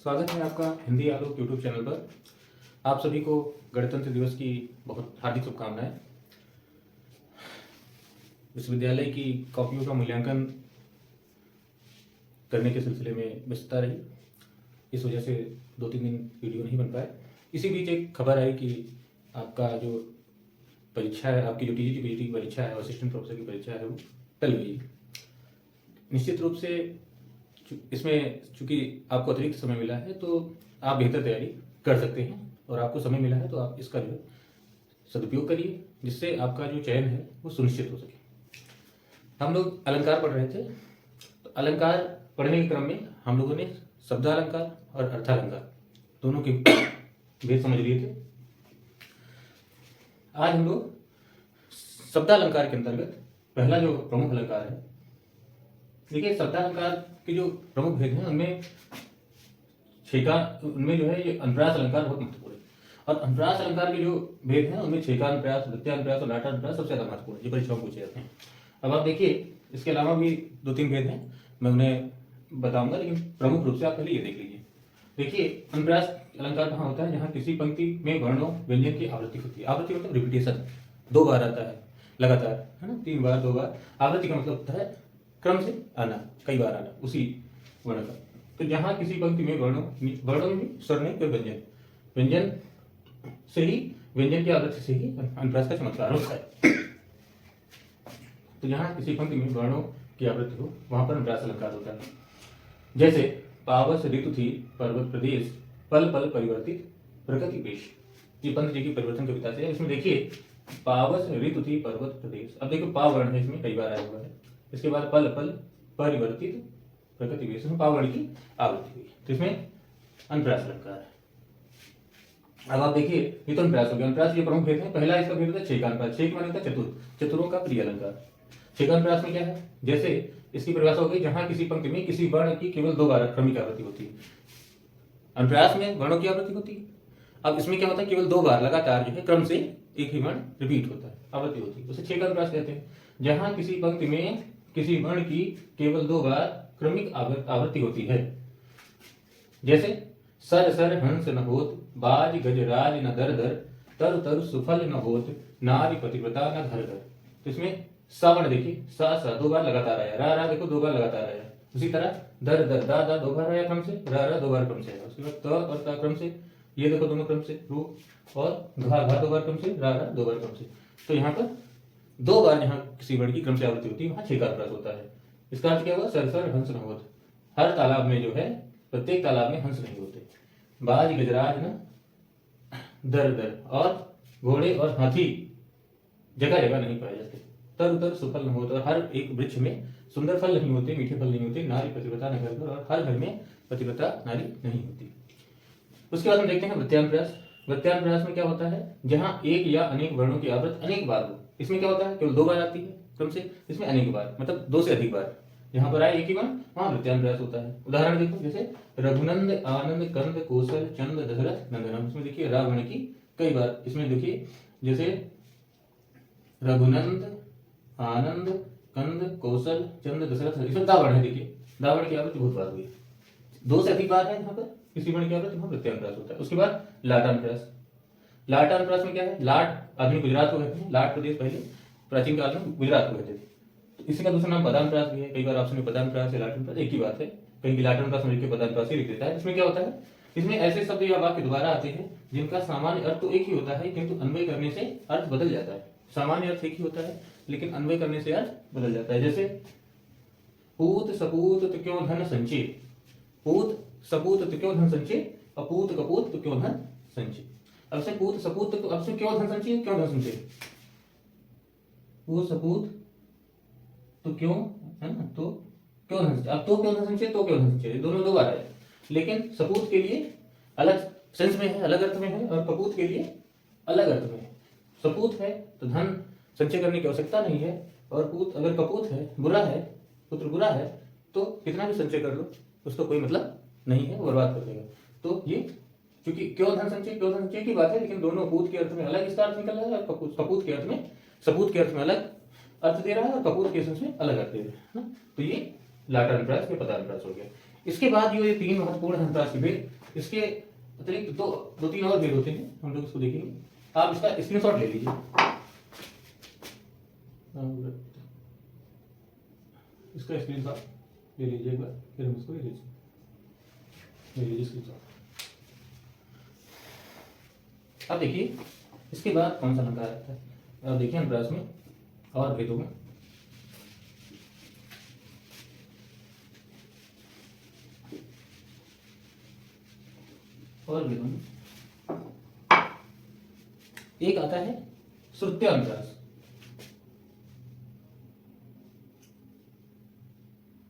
स्वागत है आपका हिंदी आलोक यूट्यूब चैनल पर। आप सभी को गणतंत्र दिवस की बहुत हार्दिक शुभकामनाएं। विश्वविद्यालय की कॉपियों का मूल्यांकन करने के सिलसिले में व्यस्तता रही, इस वजह से 2-3 दिन वीडियो नहीं बन पाए। इसी बीच एक खबर आई कि आपका जो परीक्षा है, आपकी जो टीजीटी की परीक्षा है और असिस्टेंट प्रोफेसर की परीक्षा है, वो टल गई। निश्चित रूप से इसमें चूंकि आपको अतिरिक्त समय मिला है तो आप बेहतर तैयारी कर सकते हैं, और आपको समय मिला है तो आप इसका जो सदुपयोग करिए, जिससे आपका जो चयन है वो सुनिश्चित हो सके। हम लोग अलंकार पढ़ रहे थे, तो अलंकार पढ़ने के क्रम में हम लोगों ने शब्दालंकार और अर्थालंकार दोनों के भेद समझ लिए थे। आज हम लोग शब्दालंकार के अंतर्गत पहला जो प्रमुख अलंकार है, देखिए शब्दालंकार के जो प्रमुख भेद हैं उनमें उनमें जो है ये अनुप्रास अलंकार बहुत महत्वपूर्ण है, और अनुप्रास अलंकार के जो भेद हैं उनमें छेकानुप्रास, वृत्यानुप्रास और लाटानुप्रास सबसे ज्यादा महत्वपूर्ण है, जो परीक्षाओं में पूछे जाते हैं। अब आप देखिए, इसके अलावा भी 2-3 भेद हैं, मैं उन्हें बताऊंगा, लेकिन प्रमुख रूप से आप पहले ये देख लीजिए। देखिए, अनुप्रास अलंकार कहाँ होता है? जहाँ किसी पंक्ति में वर्णों व्यंजन की आवृत्ति होती है। आवृत्ति मतलब रिपीटेशन, 2 बार आता है लगातार, है ना, 3 बार 2 बार। आवृत्ति का मतलब होता है क्रम से आना, कई बार आना उसी वर्ण का। तो जहां किसी पंक्ति में वर्णों में भी स्वर नहीं, कोई व्यंजन से ही, व्यंजन की आवृत्ति से ही अनुप्रास का चमत्कार होता है। तो जहां किसी पंक्ति में वर्णों की आवृत्ति हो, वहां पर अनुप्रास अलंकार होता है। जैसे पावस ऋतु थी पर्वत प्रदेश, पल पल परिवर्तित प्रकृति पेश। ये पंत जी की परिवर्तन कविता से है। इसमें देखिए, पावस ऋतु थी पर्वत प्रदेश। अब देखो, पा वर्ण है, इसमें कई बार आया हुआ है। इसके बाद पल पल परिवर्तित प्रकृति पेश, इसमें पा वर्ण की आवृत्ति हुई, तो इसमें अनुप्रास अलंकार है। अब आप देखिए, ये तो अनुप्रास हो गया। अनुप्रास ये प्रमुख भेद है। पहला इसका भेद होता है छेकानुप्रास। छेक माने होता है चतुर, चतुरों का प्रिय अलंकार। छेकानुप्रास में क्या है? जैसे इसकी परिभाषा हो गई, जहां किसी पंक्ति में किसी वर्ण की केवल 2 बार क्रमिक आवृत्ति होती है। अनुप्रास में वर्णों की आवृत्ति होती है। अब इसमें क्या होता है? केवल 2 बार लगातार जो है क्रम से एक ही वर्ण रिपीट होता है, आवृत्ति होती है, उसे छेकानुप्रास कहते हैं। जहां किसी पंक्ति में किसी वर्ण की केवल 2 बार क्रमिक आवृत्ति होती है। जैसे सर सर हंस न होत, बाज गजराज न दर दर, तर तर सुफल न होत, नारी पतिव्रता न घर घर। तो इसमें सा वर्ण देखिए, सा 2 बार लगातार आया, रा रा देखो 2 बार लगातार आया। उसी तरह दर दर दा दा 2 बार आया क्रम से, रा 2 बार क्रम से आया। उसके बाद त और ता क्रम से, ये देखो दोनों क्रम से, रू और घा 2 बार क्रम से, रा 2 बार क्रम से। तो यहाँ पर 2 बार जहाँ किसी वर्ण की क्रम से आवृत्ति होती है, वहां छेकानुप्रास होता है। इसका अर्थ क्या हुआ? सर सर हंस न होत। हर तालाब में जो है, प्रत्येक तालाब में हंस नहीं होते। बाज गजराज न दर दर, और घोड़े और हाथी जगह जगह नहीं पाए जाते। तर उतर सुफल न होते, और हर एक वृक्ष में सुंदर फल नहीं होते, मीठे फल नहीं होते। नारी पतिव्रता न घर घर, और हर घर में पतिव्रता नारी नहीं होती। उसके बाद हम देखते हैं वृत्यानुप्रास। वृत्यानुप्रास में क्या होता है? जहां एक या अनेक वर्णों की आवृत्ति अनेक बार हो। इसमें क्या होता है? केवल 2 बार आती है क्रम से, इसमें अनेक बार मतलब 2 से अधिक बार जहां पर आए एक ही वर्ण, वहां वृत्यानुप्रास होता है। उदाहरण देखो, जैसे रघुनंद आनंद कंद कौशल चंद दशरथ नंदनम। इसमें देखिए रा वर्ण की कई बार। इसमें देखिए, जैसे रघुनंद आनंद कंद कौशल चंद दशरथ, इसमें दा वर्ण है। देखिए, दा वर्ण की आवृत्ति बहुत बार हुई है, 2 से अधिक बार है यहाँ पर किसी वर्ण की आवृत्ति, वहां वृत्यानुप्रास होता है। उसके बाद लाटानुप्रास। लाटानुप्रास में क्या है? लाट आधुनिक गुजरात को कहते हैं। लाट प्रदेश पहले प्राचीन काल में गुजरात को कहते थे। तो इसी का दूसरा नाम पदानुप्रास भी है। कई बार ऑप्शन में पदानुप्रास या लाटानुप्रास एक ही बात है, कहीं भी लाटानुप्रास में लिख के पदानुप्रास ही लिख देता है। इसमें क्या होता है? इसमें ऐसे शब्द या वाक्य दोबारा आते हैं जिनका सामान्य अर्थ तो एक ही होता है, किंतु अन्वय करने से अर्थ बदल जाता है। सामान्य अर्थ एक ही होता है, लेकिन अन्वय करने से अर्थ बदल जाता है। जैसे पूत सपूत तो क्यों धन संचय, पूत सपूत तो क्यों धन संचय, अपूत कपूत तो क्यों धन संचय। अब से पूत सपूत तो अब से क्यों धन संचय, क्यों धन संचय, पूत सपूत तो क्यों, है ना, तो क्यों धन संचय। अब तो क्यों धन संचय, तो क्यों धन संचय, दोनों 2 बार है, लेकिन सपूत के लिए अलग सेंस में है, अलग अर्थ में है, और कपूत के लिए अलग अर्थ में है। सपूत है तो धन संचय करने की आवश्यकता नहीं है, और पूत अगर कपूत है, बुरा है, पुत्र बुरा है, तो कितना भी संचय कर लो उसको कोई मतलब नहीं है, बर्बाद कर देगा। तो ये क्योंकि क्यों धन संचय की बात है, लेकिन दोनों पूत के अर्थ में अलग इसका अर्थ निकल रहा है, और कपूत के अर्थ में, सपूत के अर्थ में अलग अर्थ दे रहा है, और कपूत के सेंस में अलग अर्थ दे रहा है ना। तो ये लाटानुप्रास या पदानुप्रास हो गया। इसके बाद जो ये 3 महत्वपूर्ण अनुप्रास के भेद, इसके अतिरिक्त दो तीन और भेद होते हैं, हम लोग इसको देखेंगे। आप इसका स्क्रीनशॉट ले लीजिए। इसका स्क्रीनशॉट ले लीजिए एक बार, फिर हम इसको ले लीजिए स्क्रीनशॉट। अब देखिए इसके बाद कौन सा अलंकार आता है। अब देखिए अनुप्रास में और भेदों में एक आता है श्रुत्यानुप्रास।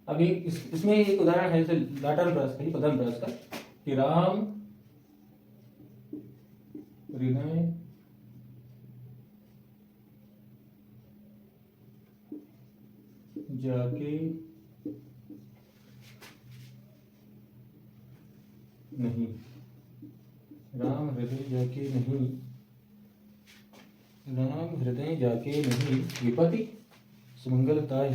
अभी इसमें एक उदाहरण है जैसे लाटानुप्रास का, पदानुप्रास का, कि राम हृदय जाके नहीं, राम हृदय जाके नहीं, राम हृदय जाके नहीं, विपत्ति सुमंगलताय।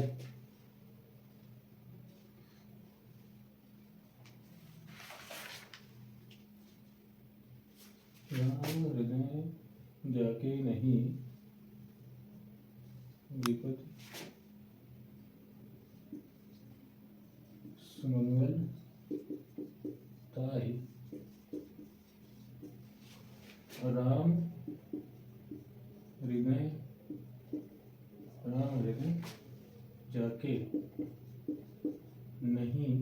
राम हृदय जाके नहीं, विपत्ति सुमंगलताय। राम हृदय जाके नहीं,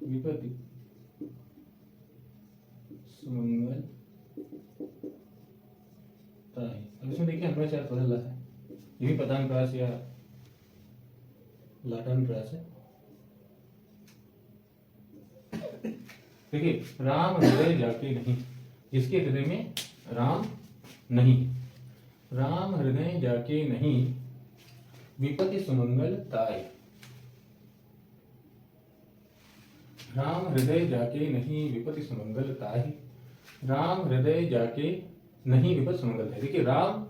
विपत्ति सुमंगलताय। अब इसमें देखिए हमें चार बदल रहा है, ये भी पदानुप्रास या लाटानुप्रास है। देखिए राम हृदय जाके नहीं, जिसके हृदय में राम नहीं, राम हृदय जाके नहीं, विपत्ति सुमंगलताय। राम हृदय जाके नहीं, विपत्ति सुमंगलताय। राम हृदय जाके नहीं, विपत्ति सुमंगलताय। देखिए राम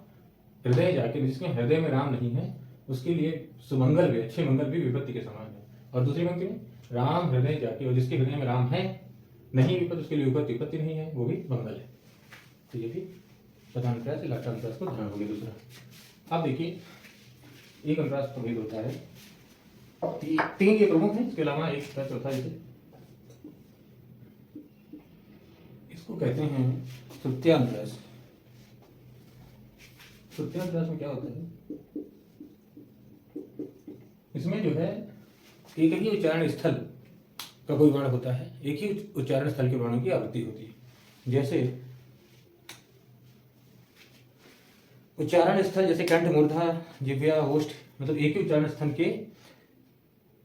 हृदय जाके, जिसके हृदय में राम नहीं है उसके लिए सुमंगल भी, अच्छे मंगल भी विपत्ति के समान है। और दूसरी पंक्ति में राम हृदय जाके, और जिसके हृदय में राम है नहीं विपत्ति, उसके लिए विपत्ति नहीं है, वो भी मंगल है। तो ये भी पदानुप्रास या लाटानुप्रास को ध्यान होगी। दूसरा अब देखिए एक अनुप्रास का भेद होता है, तीन ये प्रमुख है, इसके अलावा एक चौथा जैसे इसको कहते हैं श्रुत्यानुप्रास। श्रुत्यानुप्रास में क्या होता है, इसमें जो है एक ही उच्चारण स्थल का कोई वर्ण होता है, एक ही उच्चारण स्थल के वर्णों की आवृत्ति होती है। जैसे उच्चारण स्थल जैसे कंठ, मूर्धा, जिह्वा, ओष्ठ, मतलब एक ही उच्चारण स्थल के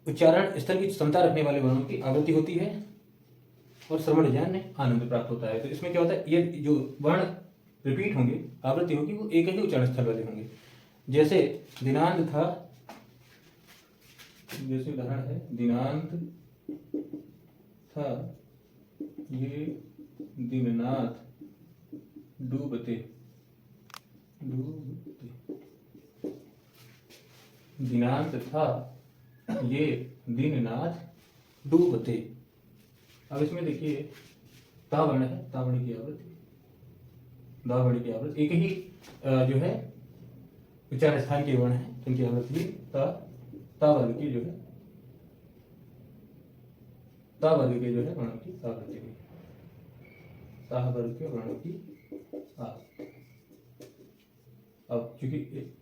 उच्चारण स्थल की क्षमता रखने वाले वर्णों की आवृत्ति होती है और श्रवण ज्ञान में आनंद प्राप्त होता है। तो इसमें क्या होता है, ये जो वर्ण रिपीट होंगे, आवृत्ति होगी, वो एक ही उच्चारण स्थल वाले होंगे। जैसे दिनांत था, जैसे उदाहरण है दिनांत था, ये दीननाथ डूबते, दिनांत था, ये दीननाथ डूबते। अब इसमें देखिए ता वर्ण है, ता वर्ण की आवृत्ति, दा वर्ण की आवृत्ति, एक ही जो है उच्चारण स्थान के वर्ण है, उनकी आवृत्ति ता वर्ग की जो है, ता वर्ग के जो है वर्णों की आवृत्ति हुई, ता वर्ग के वर्णों की आवृत्ति। अब चूंकि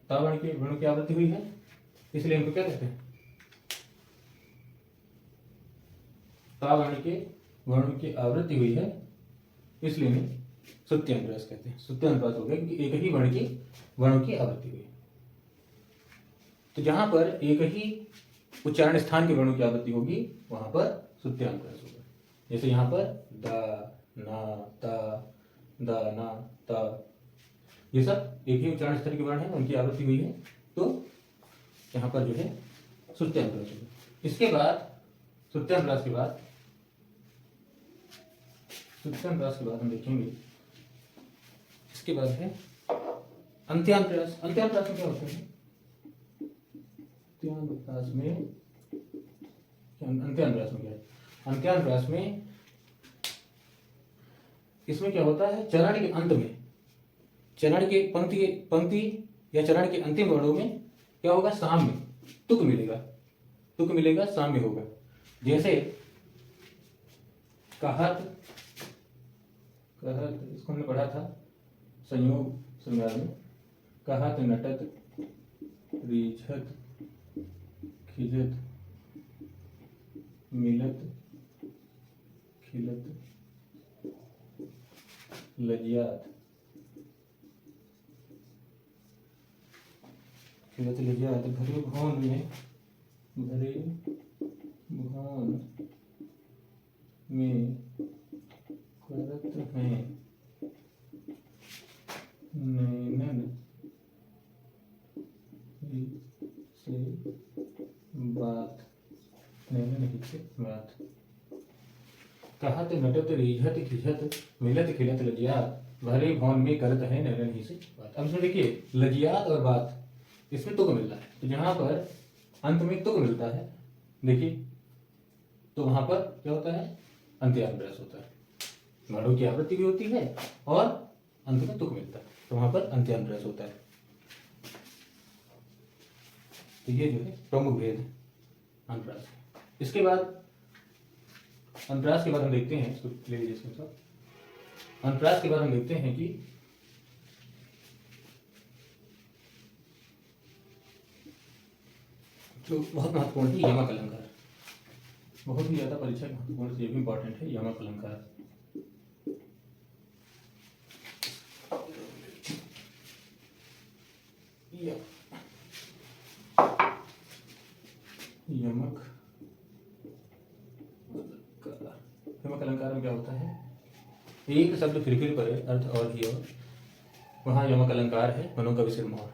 ता वर्ण के वर्णों की आवृत्ति हुई है, इसलिए इनको क्या कहते हैं, ता वर्ण के वर्णों की आवृत्ति हुई है, इसलिए इन्हें श्रुत्यानुप्रास कहते हैं। श्रुत्यानुप्रास हो गया क्योंकि एक ही वर्ण की वर्णों की आवृत्ति हुई। तो जहां पर एक ही उच्चारण स्थान के वर्णों की आवृत्ति होगी वहां पर श्रुत्यानुप्रास होगा। जैसे यहाँ पर दा, ना, ता, दा, ना, ता, ये सब एक ही उच्चारण स्थल के वर्ण है, उनकी आवृत्ति हुई है, तो यहाँ पर जो है श्रुत्यानुप्रास होगा। इसके बाद श्रुत्यानुप्रास के बाद हम देखेंगे, इसके बाद है अंत्यानुप्रास। अंत्यानुप्रास में क्या होता है, अंत्यानुप्रास में अंत्यानुप्रास में क्या है? अंत्यानुप्रास में इसमें क्या होता है, चरण के अंत में, चरण के पंक्ति या चरण के अंतिम वर्णों में क्या होगा, साम्य तुक मिलेगा, तुक मिलेगा, साम्य होगा। जैसे कहत, कहत इसको हमने पढ़ा था संयोग श्रृंगार में, कहत नटत रीझत खिजत मिलत खिलत लजियात, खिलत लजियात, भरे भौन में, भरे भौन में करत हैं नैनन ही से बात, नैनन ही से बात। कहत नटत रीझत खिझत मिलत खिलत लजियात, भरे भौन में करत है नैनन ही से बात। अब इसमें देखिए लजियात और बात, इसमें तुक मिल रहा है, तो जहां पर अंत में तुक मिलता है देखिए, तो वहां पर क्या होता है, अंत्यानुप्रास होता है, वर्णों की आवृत्ति भी होती है और अंत में तुक मिलता है, तो वहां पर अंत्यानुप्रास होता है। तो ये जो है प्रमुख भेद है अनुप्रास। इसके बाद अनुप्रास के बाद हम देखते हैं, इसको ले लीजिए इसमें सब। अनुप्रास के बाद हम देखते हैं कि जो बहुत महत्वपूर्ण है यमक अलंकार, बहुत ही ज्यादा परीक्षा महत्वपूर्ण, ये भी इंपॉर्टेंट है यमक अलंकार। यमक यमक अलंकार में क्या होता है, एक शब्द फिर परे अर्थ और ही और, वहां यमक अलंकार है मनो का विसिर मोहर।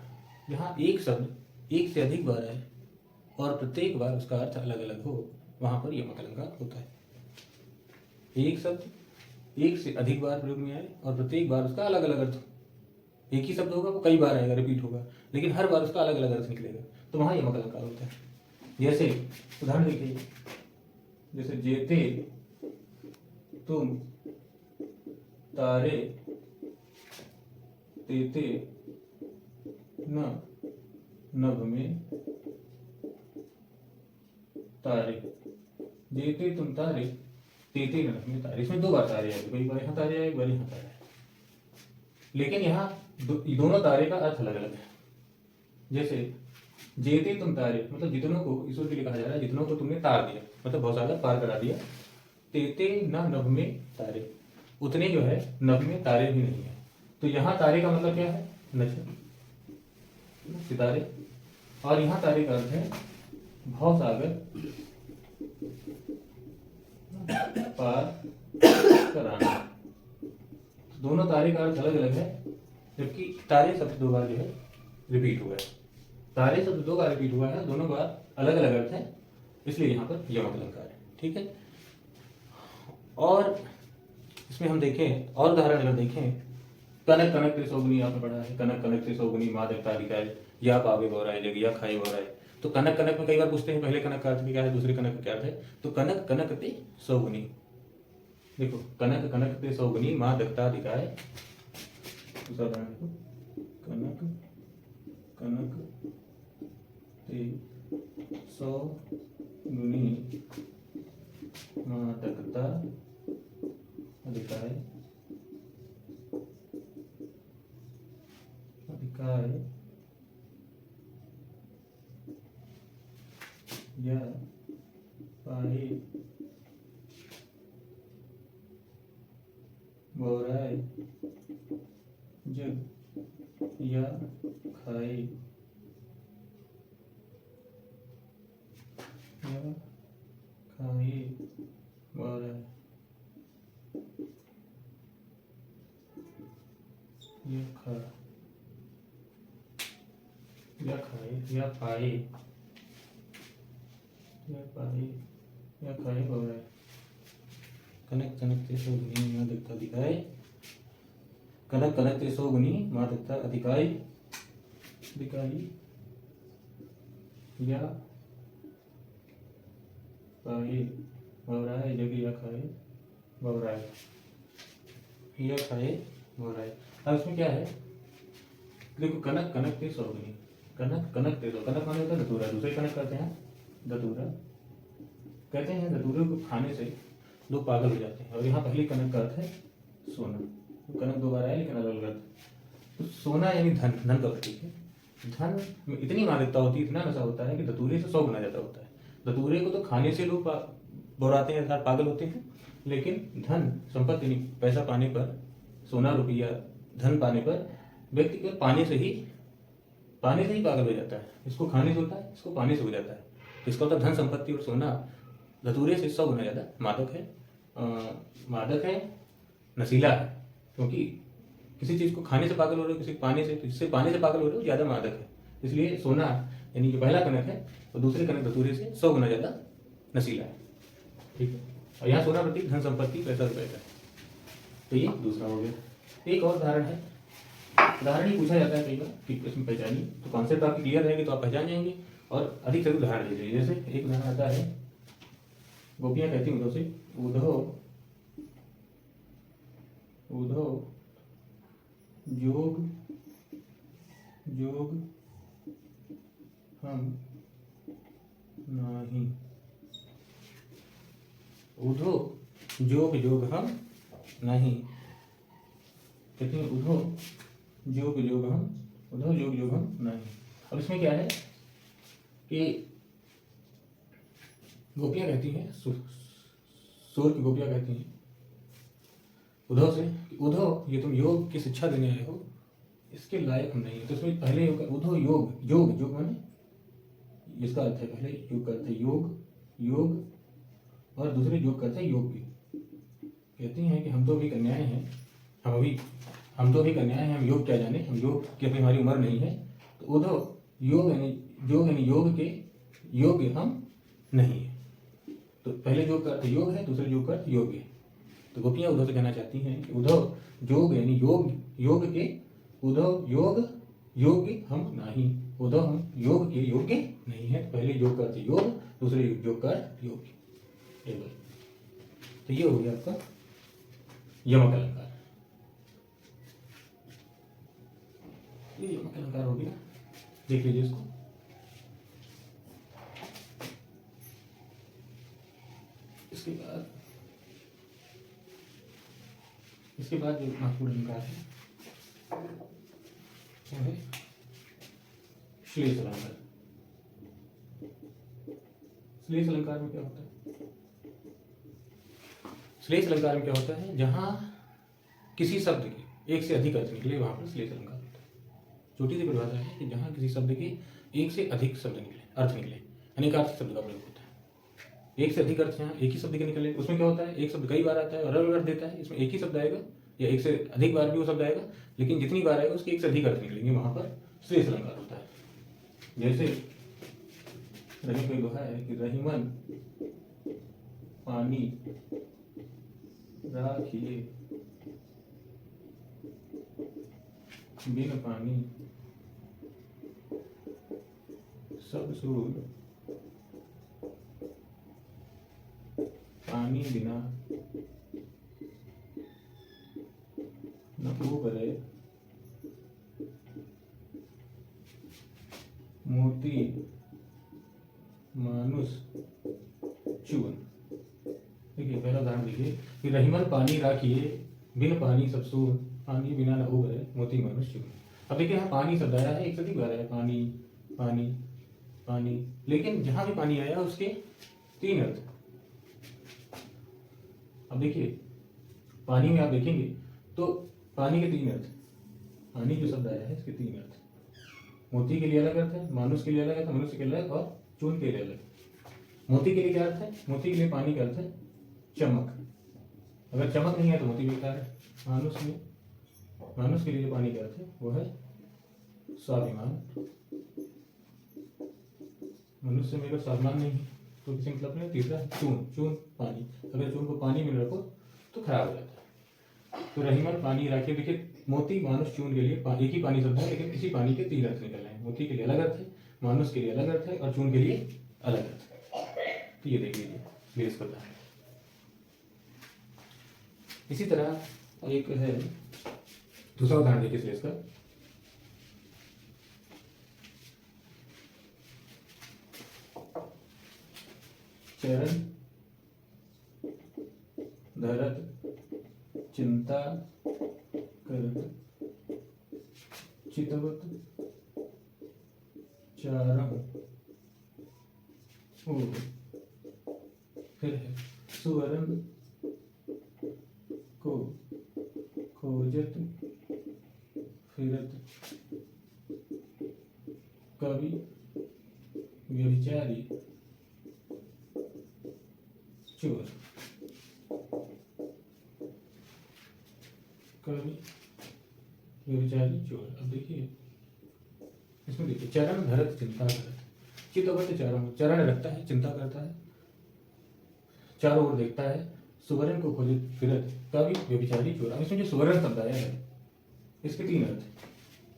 जहाँ एक शब्द एक से अधिक बार है और प्रत्येक बार उसका अर्थ अलग अलग हो, वहां पर यमक अलंकार होता है। एक शब्द एक से अधिक बार प्रयोग में आए और प्रत्येक बार उसका अलग अलग अर्थ हो, एक ही शब्द होगा वो कई बार आएगा, रिपीट होगा, लेकिन हर बार उसका अलग अलग अर्थ निकलेगा, तो वहां यमक अलंकार होता है। जैसे उदाहरण देखिए, जैसे जेते तुम तारे तेते न नभ में तारे, जेते तुम तारे तेते न नभ में तारे, इसमें दो बार तारे आएंगे, एक बार यहाँ तारे आए, एक बार यहाँ तारे आए, लेकिन यहाँ दोनों तारे का अर्थ अलग अलग है। जैसे जेते तुम तारे, मतलब जितनों को ईश्वर के लिए कहा जा रहा है, जितनों को तुमने तार दिया, मतलब भवसागर पार करा दिया। तेते न नभ में तारे, उतने जो है नभ में तारे भी नहीं है, तो यहाँ तारे का मतलब क्या है, नक्षत्र सितारे, और यहाँ तारे का अर्थ है भवसागर पार कराना। दोनों तारे का अर्थ अलग अलग है, जबकि तारे शब्द दो बार जो है रिपीट हुआ है, तारे शब्द दो बार रिपीट हुआ है, दोनों बार अलग अलग अर्थ है, इसलिए यहाँ पर यमक अलंकार है। ठीक है, और इसमें हम देखें और उदाहरण अगर देखें, कनक कनक त्रिशोभनी आपने पढ़ा है, कनक कनक त्रिशोभनी माँ देवता दिखाए, या पावे बोराए जग या खाई बोराए। तो कनक कनक में कई बार पूछते हैं पहले कनक का अर्थ क्या है, दूसरे कनक का क्या अर्थ है, तो कनक कनक ते सौगुनी, देखो कनक कनक ते सौगुनी माँ देवता दिखाए, दूसरा उदाहरण देखो, कनक कनक ते सौगुनी माँ देवता अधिकाय अधिकाय या पाए बोराए जग या खाए या खाए बोराए या खा या खाए या पाए या पाए या खाए हो रहा है। कनक कनक ते सौगुनी माँ देवता दिखाए, कनक कनक ते सौगुनी माँ देवता अधिकाई दिखाई या खाए बवराए, जग या खाए बवराए, या खाए बवराए। अब इसमें क्या है, देखो कनक कनक के सौगनी, कनक कनक ते सौ, कनक माने होता है धतूरा, दूसरे कनक कहते हैं धतूरा। कहते हैं धतूरे को खाने से लोग पागल हो जाते हैं। और यहाँ पहली कनक का अर्थ है सोना। तो कनक दो बार आया लेकिन अलग अलग अर्थ। तो सोना यानी धन, धन का प्रतीक है। धन में इतनी मान्यता होती है, इतना नशा होता है कि धतूरे से 100 गुना ज्यादा होता है। धतूरे को तो खाने से लोग बोराते हैं अर्थात पागल होते हैं, लेकिन धन संपत्ति यानी पैसा पाने पर, सोना रुपया धन पाने पर व्यक्ति केवल पाने से ही पागल हो जाता है। इसको खाने से होता है, इसको पाने से हो जाता है। तो इसका मतलब धन संपत्ति और सोना धतूरे से 100 गुना ज्यादा मादक है, नशीला है। क्योंकि किसी चीज को खाने से पागल हो रहे हो, किसी पाने से, तो जिससे पाने से पागल हो रहे हो ज्यादा मादक है। इसलिए सोना यानी जो पहला कनक है तो दूसरे कनक धतूरे से 100 गुना ज्यादा नशीला है। ठीक है। और यहाँ सोना प्रतीक धन संपत्ति पैसा रुपए का है। तो ये दूसरा हो गया। एक और उदाहरण है, उदाहरण ही पूछा जाता है कई बार कि इसमें पहचानिए। तो कॉन्सेप्ट आपकी क्लियर रहेगी तो आप पहचान जाएंगे। और अधिक से अधिक उदाहरण लीजिए। जैसे एक उदाहरण आता है, गोपियां कहती उद्धव से, उद्धव उद्धव जोग जोग हम नहीं, उद्धव जोग जोग हम नहीं। कहते हैं उद्धव जोग जोग हम, उद्धव जोग जोग हम नहीं। अब इसमें क्या है कि गोपियां कहती हैं, सूर की गोपियां कहती हैं उद्धव से, उद्धव ये तुम योग की शिक्षा देने आए हो, इसके लायक हम नहीं है। तो इसमें पहले योग, उद्धव योग योग योग माने इसका अर्थ है, पहले योग का अर्थ है योग योग, और दूसरे योग का अर्थ है योग भी। कहती हैं कि हम तो अभी कन्याएं हैं, हम तो अभी कन्याएं हैं, हम योग क्या जाने, हम योग की अभी हमारी उम्र नहीं है। तो उद्धव योग यानी योग के योग्य हम नहीं है। तो पहले योग का अर्थ योग है, दूसरे योग का अर्थ योग्य है। तो गोपियां उद्धव से कहना चाहती हैं कि उद्धव जोग यानी योग के, उद्धव योग्य हम नहीं, उद्धव हम योग के योग्य नहीं है। पहले योग का अर्थ योग, दूसरे योग का अर्थ योग्य। तो ये हो गया आपका यमक अलंकार। ये यमक अलंकार हो गया, देख लीजिए इसको। इसके बाद जो महत्वपूर्ण अलंकार है वो है श्लेष अलंकार। श्लेष अलंकार में क्या होता है? श्लेष अलंकार में क्या होता है, जहां किसी शब्द के एक से अधिक अर्थ निकले वहां पर श्लेष अलंकार होता है। छोटी सी परिभाषा है कि जहां किसी शब्द के एक से अधिक शब्द निकले, अर्थ निकले, अनेकार्थक शब्द का प्रयोग होता है। एक से अधिक अर्थ जहाँ एक ही शब्द के निकले, उसमें क्या होता है, एक शब्द कई बार आता है और अलग अर्थ देता है। इसमें एक ही शब्द आएगा या एक से अधिक बार भी वो शब्द आएगा, लेकिन जितनी बार आएगा उसके एक से अधिक अर्थ निकलेंगे, वहां पर श्लेष अलंकार होता है। जैसे रहीम कोई दोहा है कि रहीमन पानी राखिए बिन पानी सब सूर, पानी बिना न उबरे मोती मानुष चून। देखिए पहला उदाहरण देखिए कि रहीमन पानी राखिए बिन पानी सब सूर, पानी बिना न उबरे मोती मानुष चून। अब देखिए यहाँ पानी शब्द आया है, एक से अधिक बार आया, पानी पानी पानी, लेकिन जहां भी पानी आया उसके तीन अर्थ। अब देखिए पानी में आप देखेंगे तो पानी के तीन अर्थ, पानी जो शब्द आया है इसके तीन अर्थ। मोती के लिए अलग अर्थ है, मानुष के लिए अलग अर्थ है, मनुष्य के लिए अलग, और चून के लिए अलग। मोती के लिए क्या अर्थ है? मोती के लिए पानी का अर्थ है चमक। अगर चमक नहीं है तो मोती बेकार है। मानुष के लिए पानी का अर्थ है वो है स्वाभिमान। मनुष्य में अगर स्वाभिमान नहीं है तो किसी मतलब नहीं। तीसरा चून पानी, अगर चून को पानी में रखो तो खराब हो जाता है। तो रहीमन पानी राखिए, देखिए मोती मानुष चून के लिए एक ही पानी शब्द है, लेकिन इसी पानी के तीन अर्थ निकल रहे हैं। मोती के लिए अलग अर्थ है, मानुष के लिए अलग अर्थ है, और चून के लिए अलग अर्थ है। तो ये देख लीजिए। श्लेष करता है। इसी तरह एक है दूसरा उदाहरण देखिए श्लेष का। चरण धरत चिंता करत चितवत चारम फिर है सुवर्ण को खोजत फिरत कवि व्यभिचारी चोर। कवि व्यभिचारी चोर। अब देखिए इसमें देखिए चरण धरत चिंता करत, चितवत चारों चरण रखता है, चिंता करता है, चारों ओर देखता है, सुवर्ण को खोजत फिरत कवि व्यभिचारी चोर। अब इसमें जो सुवर्ण शब्द आया है इसके तीन अर्थ है।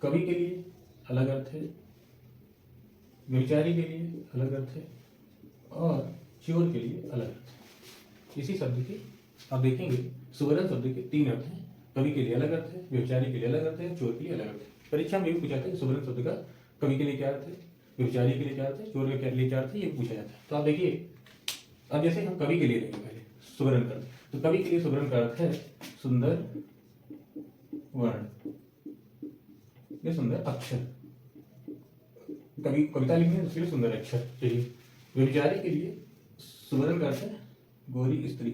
कवि के लिए अलग अर्थ है, व्यभिचारी के लिए अलग अर्थ है और चोर के लिए अलग अर्थ है। इसी शब्द के आप देखेंगे सुवर्ण शब्द के तीन अर्थ हैं। कवि के लिए अलग अर्थ है, व्यभिचारी के लिए अलग अर्थ है, चोर के लिए अलग अर्थ है। परीक्षा में भी पूछा जाता है सुवर्ण शब्द का कवि के लिए क्या अर्थ है, व्यभिचारी के लिए क्या अर्थ है, चोर के लिए क्या अर्थ है, ये पूछा जाता है। तो आप देखिए अब जैसे हम कवि के लिए लेंगे पहले सुवर्ण का, तो कवि के लिए सुवर्ण का अर्थ है सुंदर वर्ण, ये सुंदर अक्षर। कवि कविता लिखने उसके लिए सुंदर अक्षर चाहिए। व्यभिचारी के लिए सुवर्ण का अर्थ है गोरी स्त्री,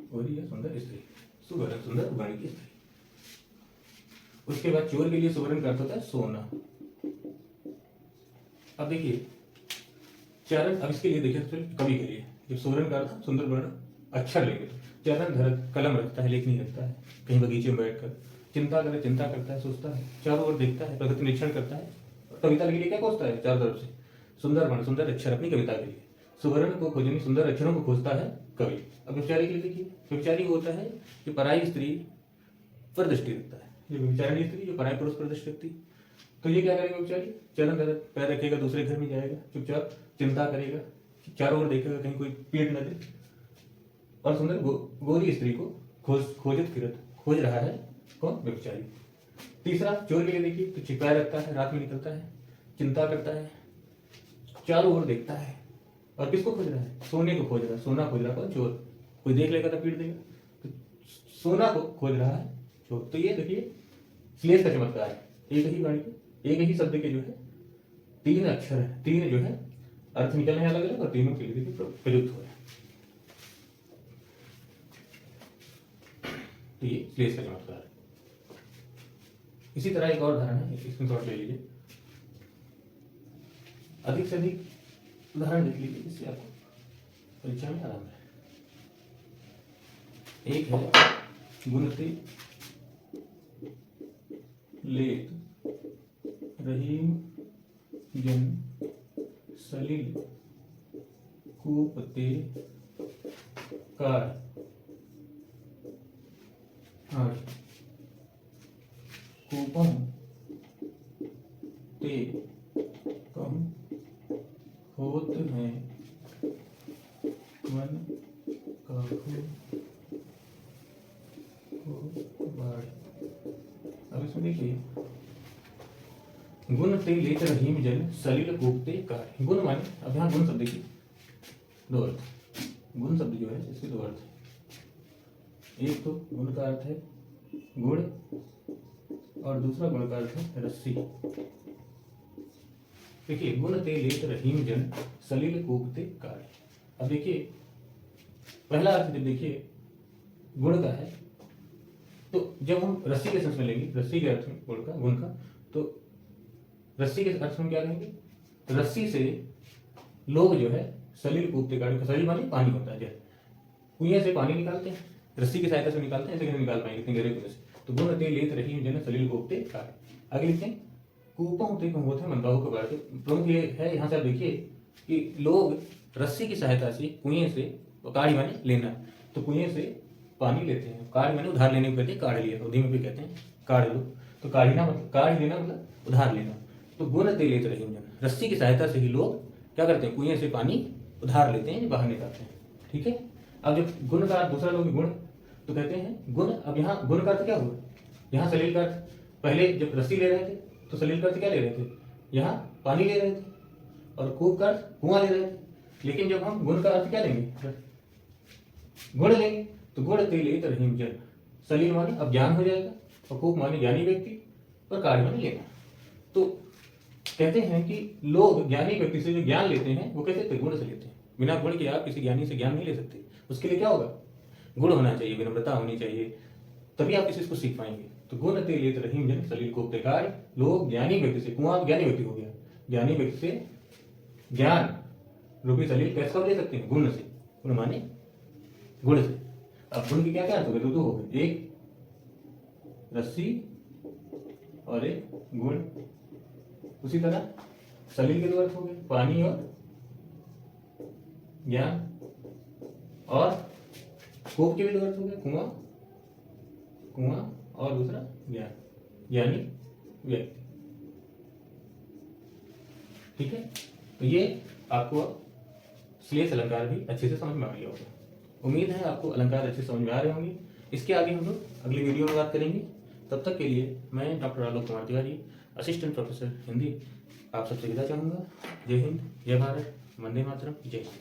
गोरी या सुंदर स्त्री, सुवर्ण सुंदर वर्ण की स्त्री। उसके बाद चोर के लिए सुवर्ण का अर्थ होता है सोना। अब देखिए चरण, अब इसके लिए देखिए कवि के लिए जब सुवर्ण का अर्थ सुंदर वर्ण अक्षर लेंगे तो चरण धरत कलम रखता है, लेखनी रखता है, कहीं बगीचे में बैठकर चिंता करे, चिंता करता है, सोचता है, चारों ओर देखता है, प्रगति निरीक्षण करता है, कविता के लिए क्या खोजता है चारों तरफ से सुंदर वर्ण सुंदर अक्षर अपनी कविता के लिए। सुवर्ण को खोजने सुंदर अक्षरों को खोजता है कवि। अब व्यभिचारी के लिए देखिए व्यभिचारी होता है कि पराई स्त्री पर दृष्टि रखता है, ये व्यभिचारिणी स्त्री जो पराई पुरुष पर दृष्टि रखती। तो ये क्या करेगा व्यभिचारी, चरण धरत पैर रखेगा, दूसरे घर में जाएगा, चुपचाप चिंता करेगा, चारों ओर देखेगा कहीं कोई पीड़ न दे, और सुंदर गोरी स्त्री को खोजत फिरत खोज रहा है कौन, व्यभिचारी। तीसरा चोर के लिए देखिए तो छिपाया रखता है, रात में निकलता है, चिंता करता है, चारों ओर देखता है, और किसको खोज रहा है, सोने को खोज रहा है, सोना खोज रहा है कौन, चोर। कोई देख लेगा तो पीट देगा, तो सोना को खोज रहा है चोर। तो ये देखिए श्लेष का चमत्कार है, एक ही वाणी के एक ही शब्द के जो है तीन अक्षर है, तीन जो है अर्थ निकल रहे हैं अलग अलग, और तीनों के लिए देखिए प्रयुक्त हो रहे हैं। तो ये श्लेष का चमत्कार है। इसी तरह एक और उदाहरण है, स्क्रीनशॉट ले लीजिए, अधिक से अधिक उदाहरण देख लीजिए जिससे आपको परीक्षा में आराम है। एक है गुणते लेत रहीम जन सलिल कूपते कार कूपम ते कम होत हैं मन काहू को बाढ़। अब इसमें देखिए गुण ते लेत रहीम जन सलिल कूपते कार। गुण माने, अब यहाँ गुण शब्द देखिए दो अर्थ, गुण शब्द जो है इसके दो अर्थ है। एक तो गुण का अर्थ है गुण, और दूसरा गुण का अर्थ है रस्सी। देखिए गुण ते लेत रहीम जन सलिल कूपते कार। अब देखिए पहला अर्थ जब देखिए गुण का है, तो जब हम रस्सी के सेंस में लेंगे, रस्सी के अर्थ में गुण का, तो रस्सी के अर्थ में क्या कहेंगे, रस्सी से लोग जो है सलिल कूपते कार, सलिल माने पानी होता है, जैसे कुएं से पानी निकालते हैं, रस्सी की सहायता से निकालते हैं, ऐसे कैसे निकाल पाएंगे इतने गहरे कुएं से। तो गुण ते लेत रहीम जन सलिल कूपते कार। आगे लिखते हैं कूपों ते होते हैं मनकाहू के बारे। प्रमुख ये है यहाँ से आप देखिए कि लोग रस्सी की सहायता से कुएं से, काढ़ी माने लेना, तो कुएं से पानी लेते हैं। काढ़ माने उधार लेने को कहते हैं, काढ़ लिया, उर्दू में भी कहते हैं काढ़ लो। तो काढ़ीना मतलब काढ़ लेना मतलब उधार लेना। तो गुण ते लेत रहीम जन, रस्सी की सहायता से ही लोग क्या करते हैं, कुएं से पानी उधार लेते हैं, बाहर निकालते हैं। ठीक है। अब जब गुण का दूसरा लोग गुण, तो कहते हैं गुण। अब यहाँ गुण का अर्थ क्या हुआ, यहाँ सलील का अर्थ, पहले जब रस्सी ले रहे थे तो सलील का अर्थ क्या ले रहे थे, यहाँ पानी ले रहे थे, और कूप का अर्थ कुआं ले रहे थे। लेकिन जब हम गुण का अर्थ क्या लेंगे, गुण लेंगे, तो गुण तेलित रहीम जल, सलील माने अब ज्ञान हो जाएगा, और कूप माने ज्ञानी व्यक्ति, और कार्य माने लेना। तो कहते हैं कि लोग ज्ञानी व्यक्ति से जो ज्ञान लेते हैं वो कैसे, गुण से लेते हैं। बिना गुण के आप किसी ज्ञानी से ज्ञान नहीं ले सकते। उसके लिए क्या होगा, गुण होना चाहिए, विनम्रता होनी चाहिए, तभी आप किसी चीज को सीख पाएंगे। तो गुण तेलित रहीम जन सलील को बेकार, लोग ज्ञानी व्यक्ति से, कुआं ज्ञानी व्यक्ति हो गया, ज्ञानी व्यक्ति से ज्ञान रूपी सलील कैसे ले सकते हैं, गुण से। गुण माने गुण से। अब गुण के क्या क्या अर्थ हो गए, दो हो गए, एक रस्सी और एक गुण। उसी तरह सलील के दो अर्थ हो गए, पानी और ज्ञान, और कूप के भी दो अर्थ हो गए, कुआं, कुआं और दूसरा ज्ञान, ज्ञानी व्यक्ति। ठीक है। तो ये आपको श्लेष अलंकार भी अच्छे से समझ में आ गया होगा। उम्मीद है आपको अलंकार अच्छे समझ में आ रहे होंगे। इसके आगे हम लोग अगली वीडियो में बात करेंगे। तब तक के लिए मैं doctor Alok Kumar Tiwari, assistant professor Hindi, आप सबसे विदा चाहूँगा। जय हिंद, जय भारत, वंदे मातरम, जय हिंद।